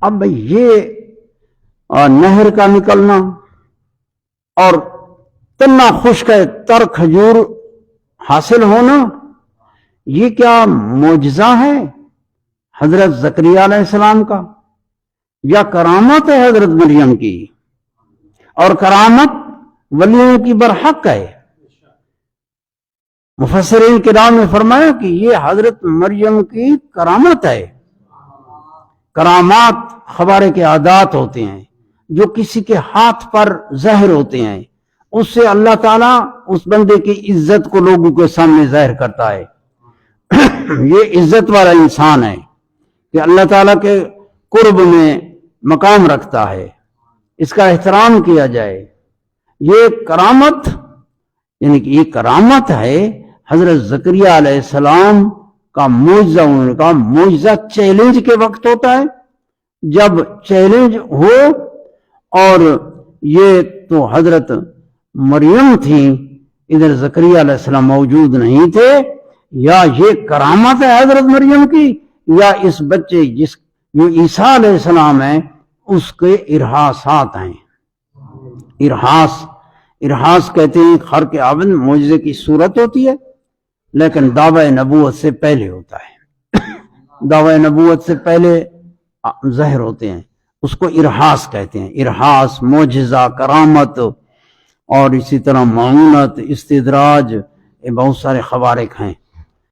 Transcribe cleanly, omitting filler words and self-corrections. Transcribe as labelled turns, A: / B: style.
A: اب یہ نہر کا نکلنا اور تنا خشک تر کھجور حاصل ہونا، یہ کیا معجزہ ہے حضرت زکریہ علیہ السلام کا، یا کرامت ہے حضرت مریم کی؟ اور کرامت ولیوں کی برحق ہے۔ مفسرین کرام نے فرمایا کہ یہ حضرت مریم کی کرامت ہے۔ کرامات خوارق عادات ہوتے ہیں، جو کسی کے ہاتھ پر ظاہر ہوتے ہیں، اس سے اللہ تعالیٰ اس بندے کی عزت کو لوگوں کے سامنے ظاہر کرتا ہے۔ یہ عزت والا انسان ہے کہ اللہ تعالیٰ کے قرب میں مقام رکھتا ہے، اس کا احترام کیا جائے۔ یہ کرامت، یعنی کہ یہ کرامت ہے حضرت زکریہ علیہ السلام کا معجزہ۔ انہوں نے کہا معجزہ چیلنج کے وقت ہوتا ہے، جب چیلنج ہو، اور یہ تو حضرت مریم تھی، ادھر زکریہ علیہ السلام موجود نہیں تھے۔ یا یہ کرامت ہے حضرت مریم کی، یا اس بچے جو عیسیٰ علیہ السلام ہے اس کے ارحاسات ہیں۔ ارحاس کہتے ہیں خرق عبد، معجزے کی صورت ہوتی ہے لیکن دعوی نبوت سے پہلے ہوتا ہے، دعوی نبوت سے پہلے ظاہر ہوتے ہیں، اس کو ارحاس کہتے ہیں۔ ارحاس، معجزہ، کرامت، اور اسی طرح معونت، استدراج، یہ بہت سارے خوارق ہیں۔